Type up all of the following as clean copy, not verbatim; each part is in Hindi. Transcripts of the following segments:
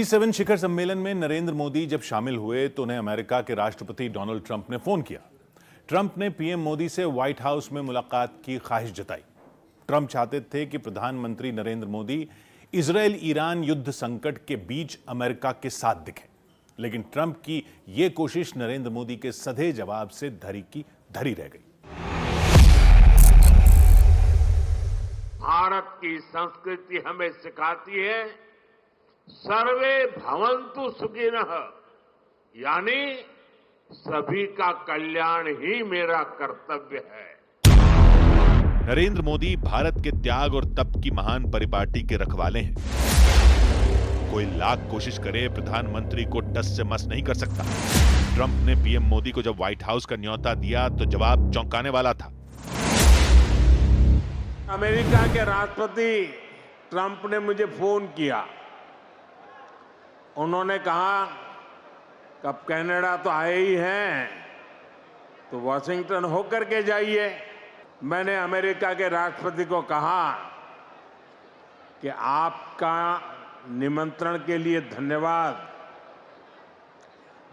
G7 शिखर सम्मेलन में नरेंद्र मोदी जब शामिल हुए तो उन्हें अमेरिका के राष्ट्रपति डोनाल्ड ट्रंप ने फोन किया। ट्रंप ने पीएम मोदी से व्हाइट हाउस में मुलाकात की ख्वाहिश जताई। ट्रंप चाहते थे कि प्रधानमंत्री नरेंद्र मोदी इजरायल ईरान युद्ध संकट के बीच अमेरिका के साथ दिखें, लेकिन ट्रंप की यह कोशिश नरेंद्र मोदी के सधे जवाब से धरी की धरी रह गई। भारत की संस्कृति हमें सिखाती है सर्वे भवन्तु सुखिनः, यानी सभी का कल्याण ही मेरा कर्तव्य है। नरेंद्र मोदी भारत के त्याग और तप की महान परिपाटी के रखवाले हैं। कोई लाख कोशिश करे प्रधानमंत्री को टस से मस नहीं कर सकता। ट्रंप ने पीएम मोदी को जब व्हाइट हाउस का न्योता दिया तो जवाब चौंकाने वाला था। अमेरिका के राष्ट्रपति ट्रंप ने मुझे फोन किया। उन्होंने कहा कि अब कनाडा तो आए ही हैं, तो वॉशिंगटन होकर के जाइए। मैंने अमेरिका के राष्ट्रपति को कहा कि आपका निमंत्रण के लिए धन्यवाद,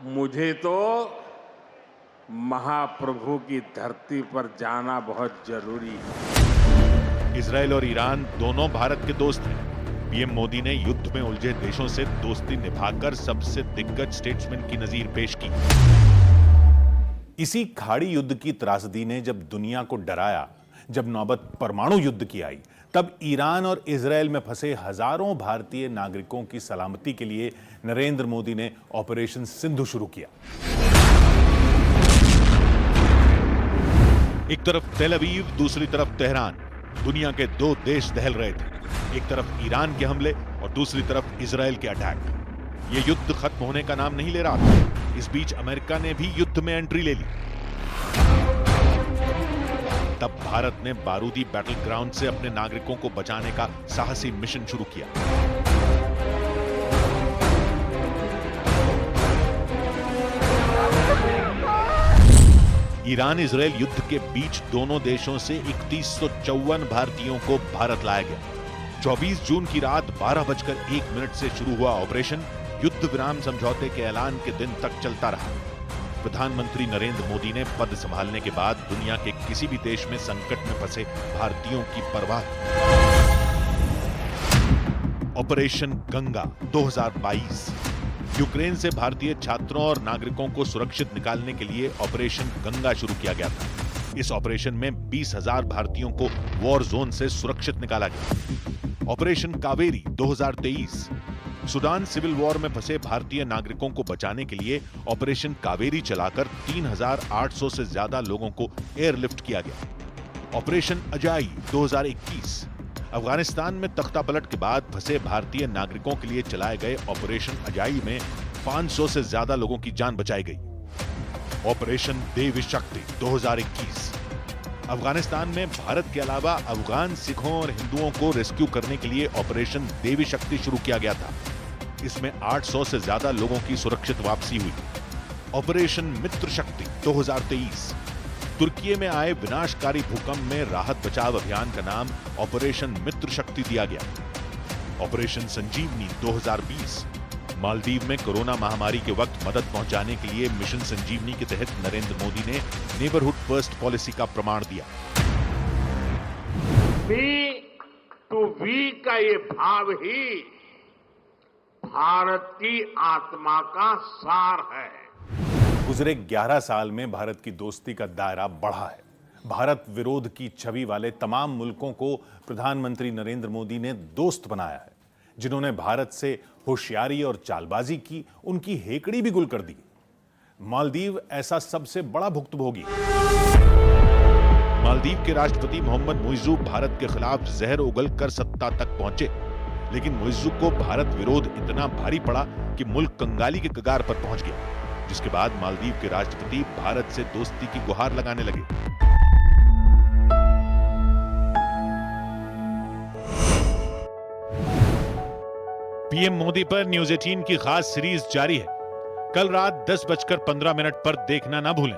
मुझे तो महाप्रभु की धरती पर जाना बहुत जरूरी है। इजरायल और ईरान दोनों भारत के दोस्त हैं। पीएम मोदी ने युद्ध में उलझे देशों से दोस्ती निभाकर सबसे दिग्गज स्टेट्समैन की नजीर पेश की। इसी खाड़ी युद्ध की त्रासदी ने जब दुनिया को डराया, जब नौबत परमाणु युद्ध की आई, तब ईरान और इजरायल में फंसे हजारों भारतीय नागरिकों की सलामती के लिए नरेंद्र मोदी ने ऑपरेशन सिंधु शुरू किया। एक तरफ तेल अवीव, दूसरी तरफ तेहरान, दुनिया के दो देश दहल रहे थे। एक तरफ ईरान के हमले और दूसरी तरफ इजरायल के अटैक। यह युद्ध खत्म होने का नाम नहीं ले रहा था। इस बीच अमेरिका ने भी युद्ध में एंट्री ले ली। तब भारत ने बारूदी बैटल ग्राउंड से अपने नागरिकों को बचाने का साहसी मिशन शुरू किया। ईरान इजरायल युद्ध के बीच दोनों देशों से 3154 भारतीयों को भारत लाया गया। 24 जून की रात 12:01 से शुरू हुआ ऑपरेशन युद्ध विराम समझौते के ऐलान के दिन तक चलता रहा। प्रधानमंत्री नरेंद्र मोदी ने पद संभालने के बाद दुनिया के किसी भी देश में संकट में फंसे भारतीयों की परवाह। ऑपरेशन गंगा 2022 यूक्रेन से भारतीय छात्रों और नागरिकों को सुरक्षित निकालने के लिए ऑपरेशन गंगा शुरू किया गया था। इस ऑपरेशन में 20,000 भारतीयों को वॉर जोन से सुरक्षित निकाला गया। Operation Kaveri 2023 Sudan civil war में फंसे भारतीय नागरिकों को बचाने के लिए ऑपरेशन कावेरी चलाकर 3,800 से ज्यादा लोगों को एयरलिफ्ट किया गया। ऑपरेशन अजाई 2021 अफगानिस्तान में तख्तापलट के बाद फंसे भारतीय नागरिकों के लिए चलाए गए ऑपरेशन अजाई में 500 से ज्यादा लोगों की जान बचाई गई। ऑपरेशन देवी शक्ति 2021 अफगानिस्तान में भारत के अलावा अफगान सिखों और हिंदुओं को रेस्क्यू करने के लिए ऑपरेशन देवी शक्ति शुरू किया गया था। इसमें 800 से ज्यादा लोगों की सुरक्षित वापसी हुई। ऑपरेशन मित्र शक्ति 2023 तुर्की में आए विनाशकारी भूकंप में राहत बचाव अभियान का नाम ऑपरेशन मित्र शक्ति दिया गया। ऑपरेशन संजीवनी 2020 मालदीव में कोरोना महामारी के वक्त मदद पहुंचाने के लिए मिशन संजीवनी के तहत नरेंद्र मोदी ने नेबरहुड फर्स्ट पॉलिसी का प्रमाण दिया। वी टू वी का ये भाव ही भारत की आत्मा का सार है। गुजरे 11 साल में भारत की दोस्ती का दायरा बढ़ा है। भारत विरोध की छवि वाले तमाम मुल्कों को प्रधानमंत्री नरेंद्र मोदी ने दोस्त बनाया है। जिन्होंने भारत से होशियारी और चालबाजी की, उनकी हेकड़ी भी गुल कर दी। मालदीव ऐसा सबसे बड़ा भुक्तभोगी। मालदीव के राष्ट्रपति मोहम्मद मुइज़्ज़ू भारत के खिलाफ जहर उगलकर सत्ता तक पहुंचे, लेकिन मुइज़्ज़ू को भारत विरोध इतना भारी पड़ा कि मुल्क कंगाली के कगार पर पहुंच गया, जिसके बाद मालदीव के राष्ट्रपति भारत से दोस्ती की गुहार लगाने लगे। पीएम मोदी पर न्यूज़ 18 की खास सीरीज जारी है। कल रात 10:15 पर देखना ना भूलें।